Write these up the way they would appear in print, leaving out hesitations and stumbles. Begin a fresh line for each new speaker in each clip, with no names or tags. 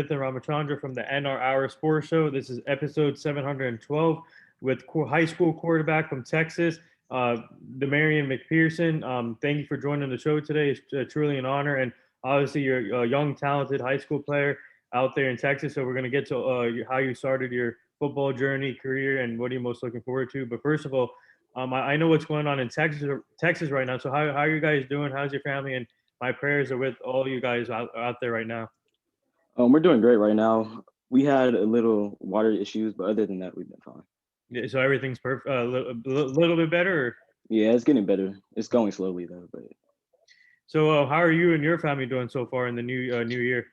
With Ramachandra from the NR Hour Sports Show. This is episode 712 with high school quarterback from Texas, uh, Damarion Mcpearson. Thank you for joining the show today. It's truly an honor. And obviously, you're a young, talented high school player out there in Texas. So we're going to get to how you started your football journey, career, and what are you most looking forward to. But first of all, I know what's going on in Texas right now. So how are you guys doing? How's your family? And my prayers are with all you guys out there right now.
We're doing great right now. We had a little water issues, but other than that, we've been fine.
Yeah, so everything's perfect. Little bit better.
Yeah, it's getting better. It's going slowly though, but
So, how are you and your family doing so far in the new year?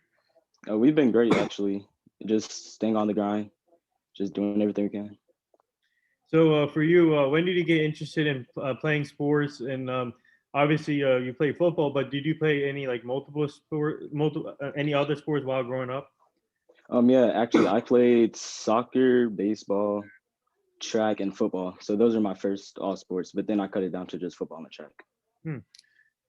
we've been great actually. Just staying on the grind, just doing everything we can.
So, for you, when did you get interested in playing sports? And obviously, you play football, but did you play any like multiple any other sports while growing up?
Yeah, actually, I played soccer, baseball, track, and football. So those are my first all sports. But then I cut it down to just football and track.
Hmm.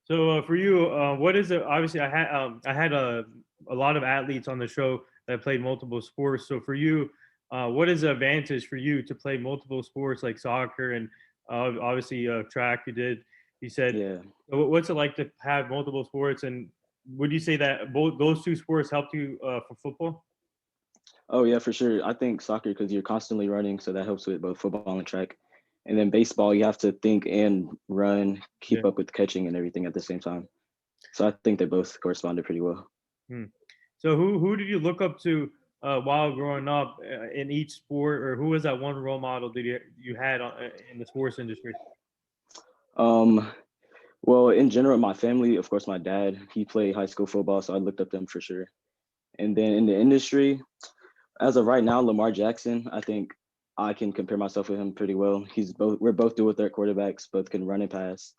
So, for you, what is it? Obviously, I had a lot of athletes on the show that played multiple sports. So, for you, what is the advantage for you to play multiple sports like soccer and obviously track? You said,
Yeah.
what's it like to have multiple sports? And would you say that both those two sports helped you for football?
Oh yeah, for sure. I think soccer because you're constantly running, so that helps with both football and track. And then baseball, you have to think and run,
Yeah.
keep up with catching and everything at the same time. So I think they both corresponded pretty well.
Hmm. So, who did you look up to while growing up in each sport, or who was that one role model that you had in the sports industry?
Um, well, in general, my family, of course, my dad, he played high school football, so I looked up to him for sure. And then in the industry, as of right now, Lamar Jackson, I think I can compare myself with him pretty well. We're both dual threat quarterbacks, both can run and pass.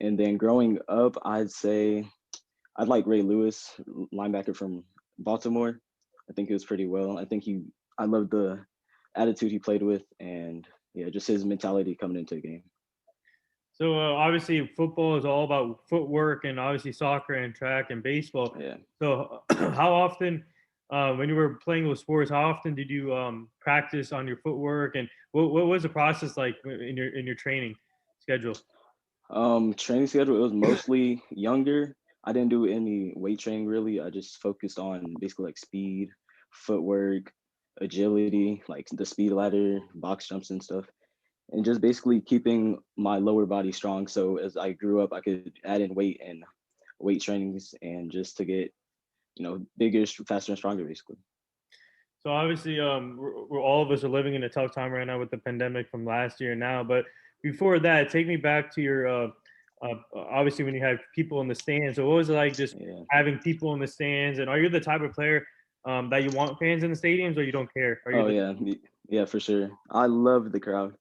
And then growing up, I'd say I'd like Ray Lewis, linebacker from Baltimore. I think he was pretty well. I love the attitude he played with, and yeah, just his mentality coming into the game.
So obviously, football is all about footwork, and obviously soccer and track and baseball.
Yeah.
So how often, when you were playing those sports, how often did you practice on your footwork, and what was the process like in your training schedule?
Training schedule, it was mostly younger. I didn't do any weight training really. I just focused on basically like speed, footwork, agility, like the speed ladder, box jumps and stuff. And just basically keeping my lower body strong. So as I grew up, I could add in weight and weight trainings and just to get, bigger, faster and stronger basically.
So obviously, we're all of us are living in a tough time right now with the pandemic from last year now. But before that, take me back to your obviously when you had people in the stands. So what was it like just
Yeah.
having people in the stands? And are you the type of player that you want fans in the stadiums, or you don't care? Are you
Oh
the
yeah. Yeah, for sure. I love the crowd.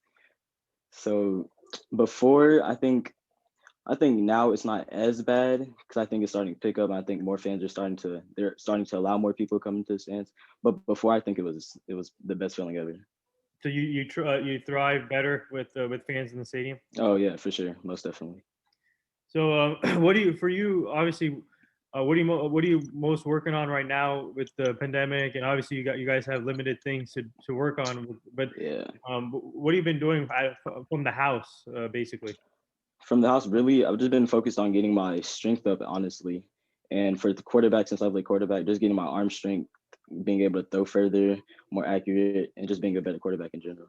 So before I think now it's not as bad because I think it's starting to pick up. I think more fans are they're starting to allow more people coming to the stands. But before, I think it was the best feeling ever.
so you thrive better with fans in the stadium?
Oh yeah, for sure, most definitely.
So, what do you for you? Obviously, what are you most working on right now with the pandemic? And obviously, you guys have limited things to work on. But
Yeah,
what have you been doing from the house, basically?
from the house, really, I've just been focused on getting my strength up, honestly. And for the quarterback, since I play quarterback, just getting my arm strength, being able to throw further, more accurate, and just being a better quarterback in general.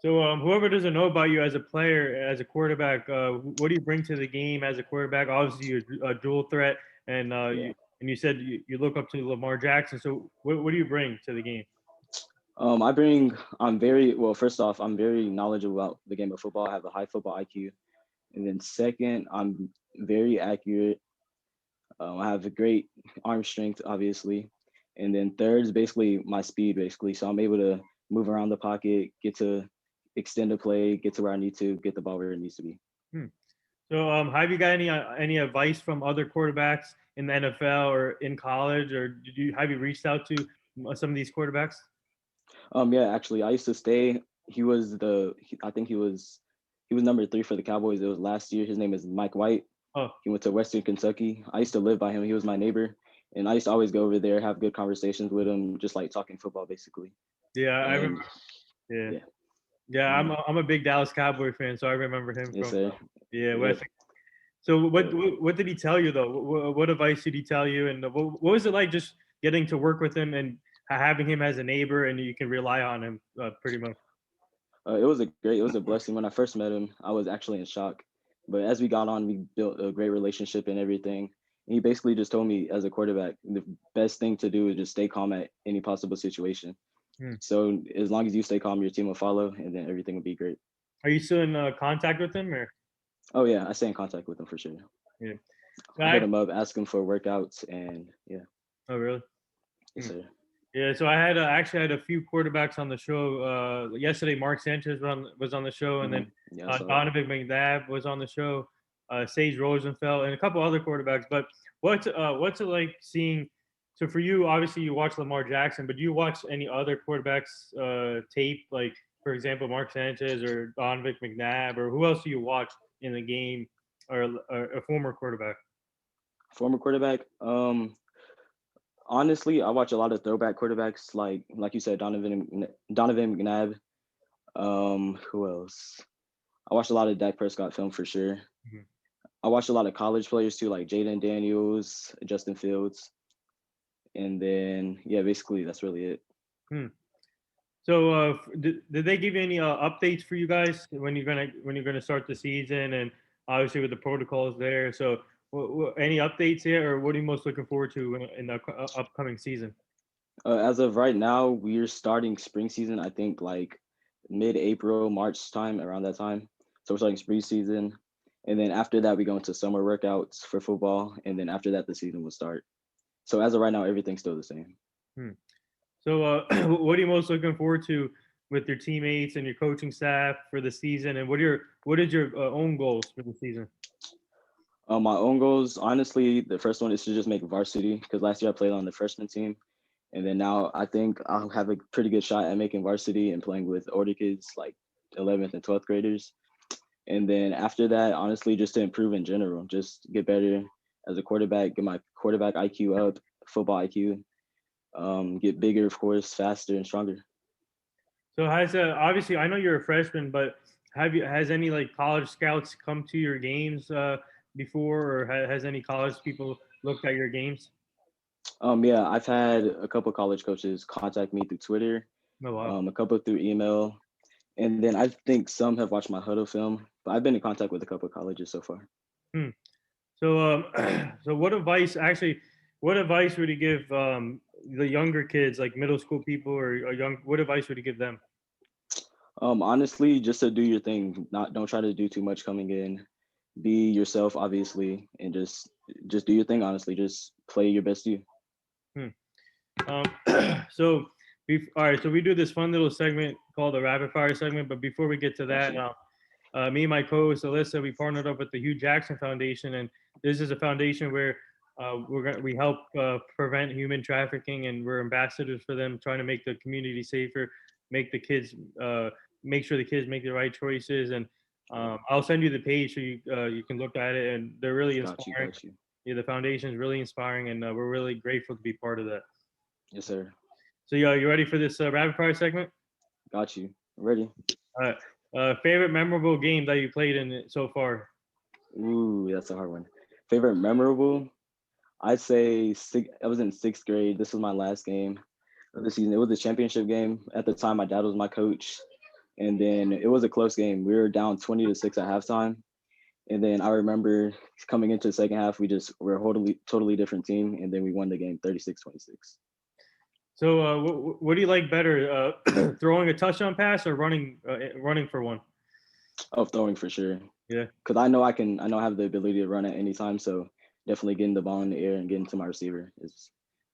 So, whoever doesn't know about you as a player, as a quarterback, what do you bring to the game as a quarterback? Obviously, you're a dual threat, and
Yeah.
you said you look up to Lamar Jackson. So, what do you bring to the game?
I'm very well. First off, I'm very knowledgeable about the game of football. I have a high football IQ, and then second, I'm very accurate. I have a great arm strength, obviously, and then third is basically my speed, basically. So I'm able to move around the pocket, get to extend the play, get to where I need to, get the ball where it needs to be.
Hmm. So, have you got any advice from other quarterbacks in the NFL or in college, or have you reached out to some of these quarterbacks?
Yeah, actually, I used to stay. I think he was number 3 for the Cowboys. It was last year. His name is Mike White.
Oh,
He went to Western Kentucky. I used to live by him. He was my neighbor, And I used to always go over there, have good conversations with him, just like talking football basically.
Yeah, I
And
remember. Yeah,
yeah,
yeah.
mm,
I'm a big Dallas Cowboy fan, so I remember him
yes
from.
sir.
Yeah,
Yep.
West. So
Yep.
what did he tell you though? What advice did he tell you? And what was it like just getting to work with him and having him as a neighbor and you can rely on him pretty much?
It was a blessing. When I first met him, I was actually in shock. But as we got on, we built a great relationship and everything. And he basically just told me as a quarterback, the best thing to do is just stay calm at any possible situation.
Hmm.
So as long as you stay calm, your team will follow, and then everything will be great.
Are you still in contact with him or?
Oh yeah, I stay in contact with him for sure.
Yeah.
I hit
I,
him up, ask him for workouts, and yeah,
oh really?
yes
Hmm.
sir.
Yeah, so I had actually had a few quarterbacks on the show. Yesterday, Mark Sanchez was on the show, and then
Yeah, I saw it.
Donovan McNabb was on the show. Sage Rosenfeld and a couple other quarterbacks. But what's it like seeing? So for you, obviously you watch Lamar Jackson, but do you watch any other quarterbacks tape? Like for example, Mark Sanchez or Donovan McNabb, or who else do you watch in the game, or a former quarterback?
Former quarterback. Honestly, I watch a lot of throwback quarterbacks, like you said, Donovan McNabb. Who else? I watched a lot of Dak Prescott film for sure.
Mhm.
I watched a lot of college players too, like Jaden Daniels, Justin Fields, and then yeah, basically that's really it.
Hmm. So, did they give you any updates for you guys when you're gonna start the season, and obviously with the protocols there? So, any updates here, or what are you most looking forward to in the upcoming season?
As of right now, we're starting spring season. I think like mid-April, March time, around that time. So we're starting spring season, and then after that, we go into summer workouts for football, and then after that, the season will start. So as of right now, everything's still the same.
Hmm. So, what are you most looking forward to with your teammates and your coaching staff for the season, and what is your own goals for the season?
My own goals, honestly, the first one is to just make varsity because last year I played on the freshman team. And then now I think I'll have a pretty good shot at making varsity and playing with older kids like 11th and 12th graders. And then after that, honestly, just to improve in general, just get better as a quarterback, get my quarterback IQ up, football IQ, get bigger, of course, faster and stronger.
So, obviously I know you're a freshman, but has any like college scouts come to your games before, or has any college people looked at your games?
Yeah, I've had a couple college coaches contact me through Twitter,
Oh wow.
a couple through email, and then I think some have watched my huddle film. But I've been in contact with a couple of colleges so far.
Hmm. So, so what advice would you give the younger kids, like middle school people or young? What advice would you give them?
Honestly, just to do your thing. Not don't try to do too much coming in. Be yourself, obviously, and just do your thing. Honestly, just play your best you.
Hmm. So, all right. So we do this fun little segment called the rapid fire segment. But before we get to
Got
that,
you.
me and my co-host Alyssa, we partnered up with the Hugh Jackson Foundation, and this is a foundation where we help prevent human trafficking, and we're ambassadors for them, trying to make the community safer, make the kids make sure the kids make the right choices. And
Yep.
I'll send you the page so you can look at it, and they're really
Got you.
inspiring.
Got you.
Yeah, the foundation is really inspiring, and we're really grateful to be part of that.
Yes, sir.
So, yeah, you ready for this rapid fire segment?
Got you. Ready?
All right. Favorite memorable game that you played in it so far?
Ooh, that's a hard one. Favorite memorable? I'd say I was in sixth grade. This was my last game of the season. It was a championship game. At the time, my dad was my coach, and then it was a close game. We were down 20-6 at halftime, and then I remember coming into the second half, we're a totally different team, and then we won the game 36-26.
So, what do you like better, throwing a touchdown pass or running for one?
Oh, throwing for sure.
Yeah.
Because I know I have the ability to run at any time. So definitely getting the ball in the air and getting to my receiver is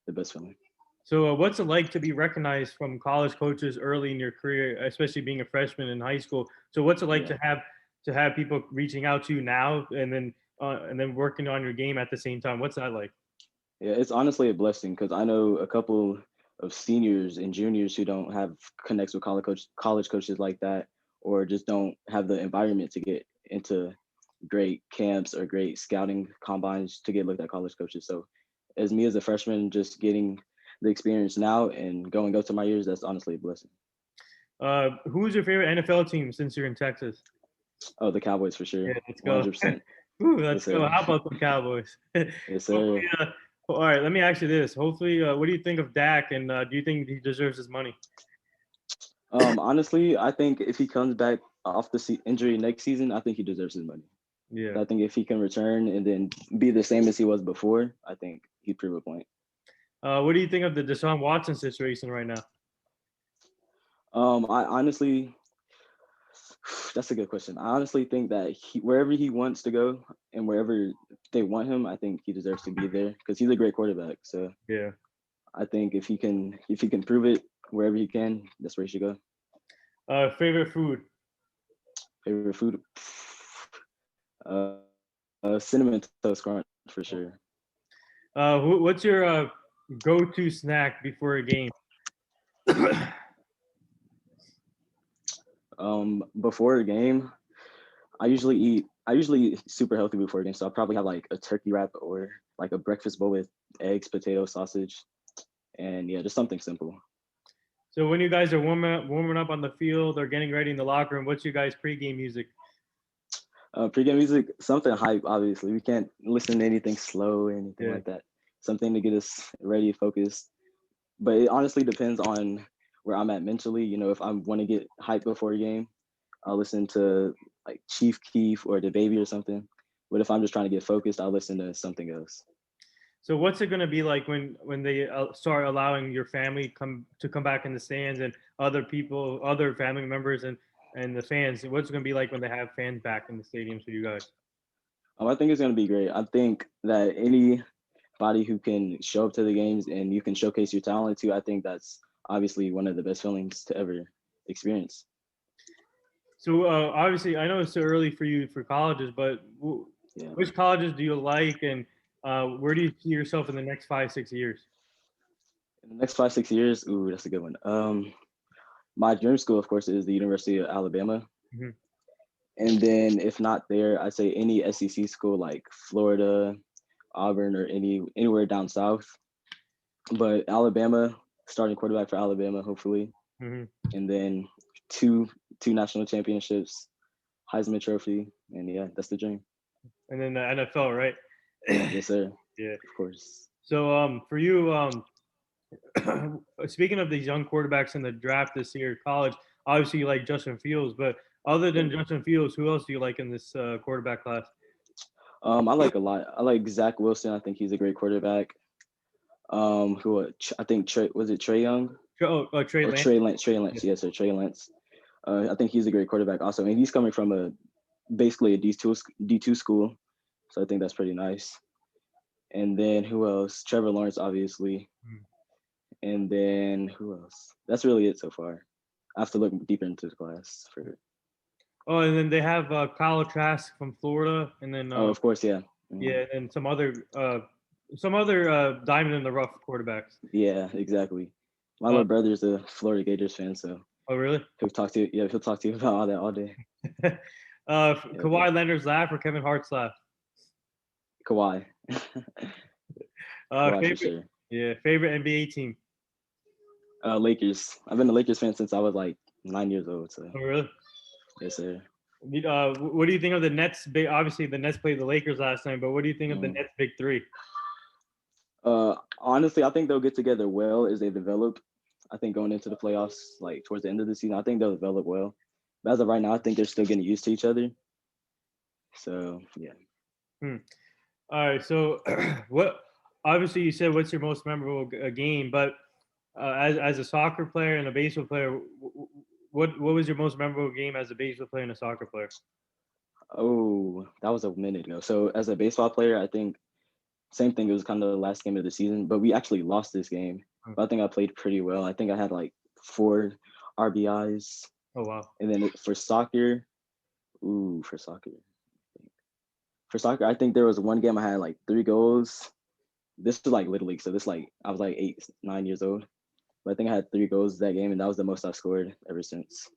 the best feeling.
So, what's it like to be recognized from college coaches early in your career, especially being a freshman in high school? So, what's it like
Yeah.
to have people reaching out to you now, and then working on your game at the same time? What's that like?
Yeah, it's honestly a blessing because I know a couple of seniors and juniors who don't have connects with college coaches like that, or just don't have the environment to get into great camps or great scouting combines to get looked at college coaches. So as me as a freshman, just getting the experience now and going up to my years, that's honestly a blessing.
Who's your favorite NFL team since you're in Texas?
Oh, the Cowboys for
Yeah,
sure,
let's go.
100%.
Ooh,
Yes,
let's go.
sir.
How about the Cowboys?
Yes,
Hopefully,
sir.
all right, let me ask you this. Hopefully, what do you think of Dak, and do you think he deserves his money?
Honestly, I think if he comes back off the injury next season, I think he deserves his money.
Yeah.
I think if he can return and then be the same as he was before, I think he'd prove a point.
What do you think of the Dissonant Watson situation right now?
I honestly, that's a good question. I honestly think that wherever he wants to go and wherever they want him, I think he deserves to be there because he's a great quarterback. So
Yeah.
I think if he can prove it wherever he can, that's where he should go.
Favorite food?
Favorite food, cinnamon toast crunch for sure.
What's your go-to snack before a game?
Before a game, I usually eat super healthy before a game, so I'll probably have like a turkey wrap or like a breakfast bowl with eggs, potato, sausage, and yeah, just something simple.
So when you guys are warming up on the field or getting ready in the locker room, what's your guys' pregame music?
Pre-game music, something hype. Obviously, we can't listen to anything slow or anything
Yeah.
like that. Something to get us ready, focused. But it honestly depends on where I'm at mentally. You know, if I want to get hyped before a game, I'll listen to like Chief Keef or the Baby or something. But if I'm just trying to get focused, I'll listen to something else.
So what's it going to be like when they start allowing your family come back in the stands and other people, other family members and the fans? What's it going to be like when they have fans back in the stadiums for you guys?
I think it's going to be great. I think that anybody who can show up to the games and you can showcase your talent too, I think that's obviously one of the best feelings to ever experience.
So obviously, I know it's too early for you for colleges, but
Yeah.
which colleges do you like, and where do you see yourself in the next 5, 6 years?
In the next 5, 6 years, ooh, that's a good one. My dream school, of course, is the University of Alabama.
Mm-hmm.
And then if not there, I'd say any SEC school like Florida, Auburn, or anywhere down south. But Alabama, starting quarterback for Alabama, hopefully.
Mm-hmm.
And then two national championships, Heisman Trophy, and yeah, that's the dream.
And then the NFL, right?
Yes, sir.
Yeah.
Of course.
So for you, speaking of these young quarterbacks in the draft this year, college, obviously you like Justin Fields, but other than Justin Fields, who else do you like in this quarterback class?
I like a lot. I like Zach Wilson. I think he's a great quarterback. I think Trey Young
Trey
or
Lance.
Trey Lance. Yes, sir, Trey Lance. I think he's a great quarterback also, and he's coming from basically a D2 school, so I think that's pretty nice. And then who else? Trevor Lawrence, obviously. And then who else? That's really it so far. I have to look deeper into the class for.
Oh, and then they have Kyle Trask from Florida, and then
Oh, of course, yeah.
yeah, and some other diamond in the rough quarterbacks.
Yeah, exactly. My little brother's a Florida Gators fan, so.
Oh, really?
He'll talk to you. Yeah, he'll talk to you about all that all day.
Kawhi Leonard's laugh or Kevin Hart's laugh?
Kawhi. Kawhi for sure.
Yeah, favorite NBA team.
Lakers. I've been a Lakers fan since I was like 9 years old. So.
Oh, really?
Yes, sir.
What do you think of the Nets? Obviously, the Nets played the Lakers last night, but what do you think of the Nets' big three?
Honestly, I think they'll get together well as they develop. I think going into the playoffs, like towards the end of the season, I think they'll develop well. But as of right now, I think they're still getting used to each other. So yeah.
All right. So, what? Obviously, you said what's your most memorable game, but as a soccer player and a baseball player, what was your most memorable game as a baseball player and a soccer player?
Oh, that was a minute ago. So as a baseball player, I think same thing. It was kind of the last game of the season, but we actually lost this game. But I think I played pretty well. I think I had like 4 RBIs.
Oh, wow.
And then for soccer, I think there was one game I had like 3 goals. This was like Little League, so I was like 8, 9 years old. But I think I had 3 goals that game, and that was the most I've scored ever since.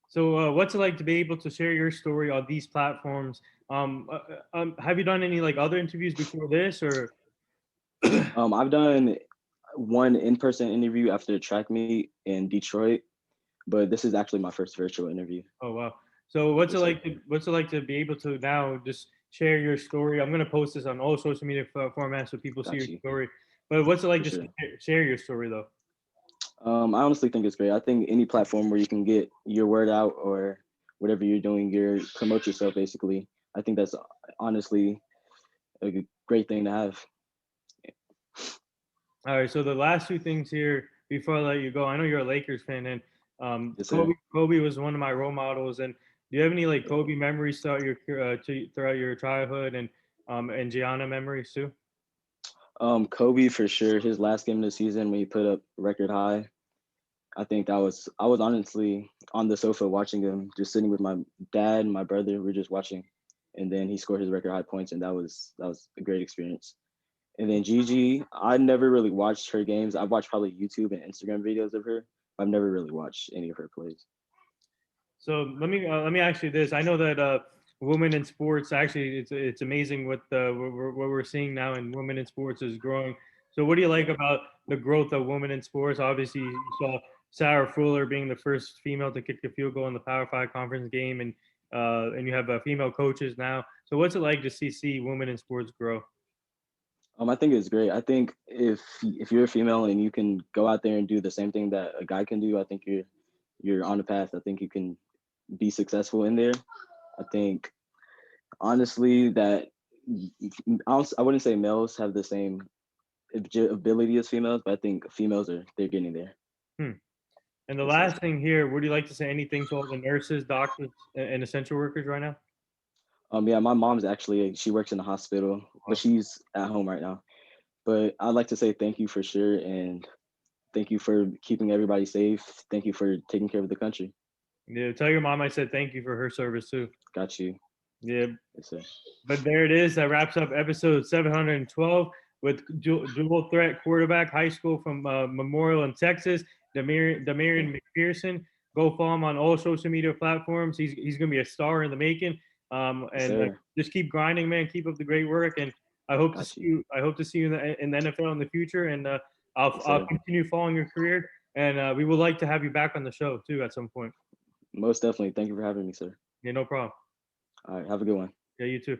So, what's it like to be able to share your story on these platforms? Have you done any like other interviews before this, or?
I've done one in-person interview after the track meet in Detroit, but this is actually my first virtual interview.
Oh wow. So what's it
Yes, sir.
like what's it like to be able to now just share your story? I'm gonna post this on all social media formats so people see your
Got you.
story. But what's it like
For
just
sure.
to share your story though?
I honestly think it's great. I think any platform where you can get your word out or whatever you're doing, promote yourself basically. I think that's honestly a great thing to have.
All right. So the last two things here before I let you go, I know you're a Lakers fan, and
Yes, sir.
Kobe was one of my role models. And do you have any like
Yeah.
Kobe memories throughout your childhood and Gianna memories too?
Kobe for sure. His last game of the season when he put up record high. I was honestly on the sofa watching him, just sitting with my dad and my brother. We're just watching, and then he scored his record high points, and that was a great experience. And then Gigi, I never really watched her games. I've watched probably YouTube and Instagram videos of her. I've never really watched any of her plays.
So let me ask you this. I know that women in sports actually it's amazing what we're seeing now in women in sports is growing. So what do you like
Yeah,
about the growth of women in sports? Obviously, you saw Sarah Fuller being the first female to kick the field goal in the Power Five conference game, and you have female coaches now. So what's it like to see women in sports grow?
I think it's great. I think if you're a female and you can go out there and do the same thing that a guy can do, I think you're on the path. I think you can be successful in there. I think honestly that I wouldn't say males have the same ability as females, but I think they're getting there.
Hmm. And the
Yes, sir.
last thing here, would you like to say anything to all the nurses, doctors, and essential workers right now?
Yeah, my mom's actually she works in the hospital, but she's at home right now. But I'd like to say thank you for sure, and thank you for keeping everybody safe. Thank you for taking care of the country.
Yeah, tell your mom I said thank you for her service too.
Got you.
Yeah,
Yes, sir.
but there it is. That wraps up episode 712 with dual threat quarterback, high school from Memorial in Texas, Damarion Mcpearson. Go follow him on all social media platforms. He's going to be a star in the making.
Yes,
And
sir.
just keep grinding, man. Keep up the great work. And I hope to
Got
see
you.
you. I hope to see you in the NFL in the future. And
Yes,
I'll
sir.
continue following your career. And we would like to have you back on the show too at some point.
Most definitely. Thank you for having me, sir.
Yeah, no problem.
All right. Have a good one.
Yeah, you too.